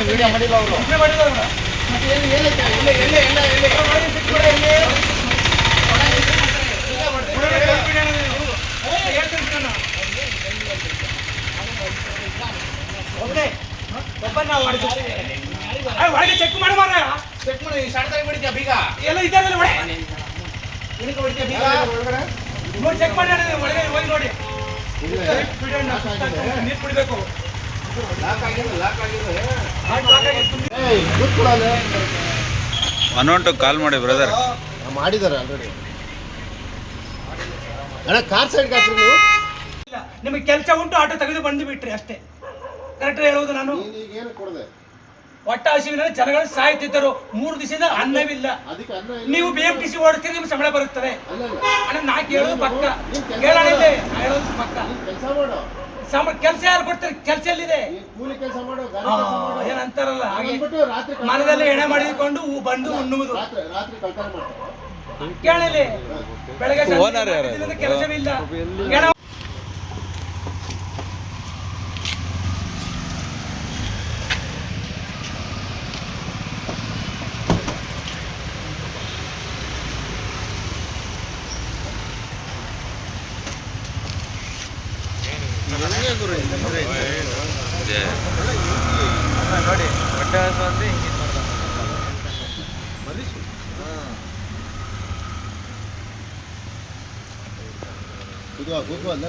Video ಮಾಡಿಲ್ಲ ಅವರು ಮತ್ತೆ ಏನೈತೆ ಒಳಗೆ ಚೆಕ್ ಮಾಡಿ ಮಾರ ಚೆಕ್ ಮಾಡಿ ಶಾರ್ಟ್ ಬಿಡ್ತೀಯ ಬೀಗ ಎಲ್ಲ ಇದ್ದಾರೆ ಇದಕ್ಕೆ ಬಿಡ್ತೀಯ ಬೀಗ ನೋಡಿ ಚೆಕ್ ಮಾಡಿ ಒಳಗೆ ಹೋಗಿ ನೋಡಿ ನೀರು ಕುಡಿಬೇಕು ಲಾಕ್ ಆಗಿದೆ ಅನೌಂಟು ಕಾಲ್ ಮಾಡಿ ಬ್ರದರ್ ಮಾಡಿದ್ದಾರೆ ಆಲ್ರೆಡಿ ಅಣ್ಣ ಕಾರ್ ಸೈಡ್ಗೆ ಹಾಕ್ರಿ ನೀವು ನಿಮಗೆ ಕೆಲಸ ಉಂಟು ಆಟೋ ತೆಗೆದು ಬಂದು ಬಿಟ್ರಿ ಅಷ್ಟೇ ಕರೆಕ್ಟ್ ಹೇಳುವುದು ನಾನು ಏನು ಕೊಡದೆ ಒಟ್ಟ ಹಸಿವಿನಲ್ಲಿ ಜನಗಳು ಸಾಯ್ತಿದ್ದರು 3 ದಿವಸದಿಂದ ಅನ್ನವಿಲ್ಲ ಅದಕ್ಕೆ ಅನ್ನ ನೀವು BMTC ಓಡಿಸ್ತೀರಿ ನಿಮ್ಗೆ ಸಂಬಳ ಬರುತ್ತದೆ ಅಲ್ಲ ಅಣ್ಣ ನಾ ಕೇಳೋದು ಪಕ್ಕ ಕೇಳೋಣ ಹೇಳೋದು ಪಕ್ಕ ಕೆಲಸ ಮಾಡು ಕೆಲಸ ಯಾರು ಕೊಡ್ತಾರೆ ಕೆಲಸ ಎಲ್ಲಿದೆ ಕೂಲಿ ಕೆಲಸ ಮಾಡು ಗಾಡಿ ಕೆಲಸ ಮಾಡು ಏನಂತಾರಲ್ಲ ಹಾಗೆ ಅಂದ್ಬಿಟ್ಟು ರಾತ್ರಿ ಮನದಲ್ಲಿ ಎಣೆ ಮಾಡಿಕೊಂಡು ಬಂದು ಉಣ್ಣುವುದು ರಾತ್ರಿ ಕಳ್ತನ ಮಾಡ್ತಾರೆ ಕೇಳಲಿ ಬೆಳಗ್ಗೆ ಓನರ್ ಯಾರು? ಕೆಲಸವಿಲ್ಲ ನೋಡಿ ಹೊಟ್ಟೆ ಹಸು ಅಂದ್ರೆ ಹಿಂಗೆ ಇದು ಅಲ್ಲ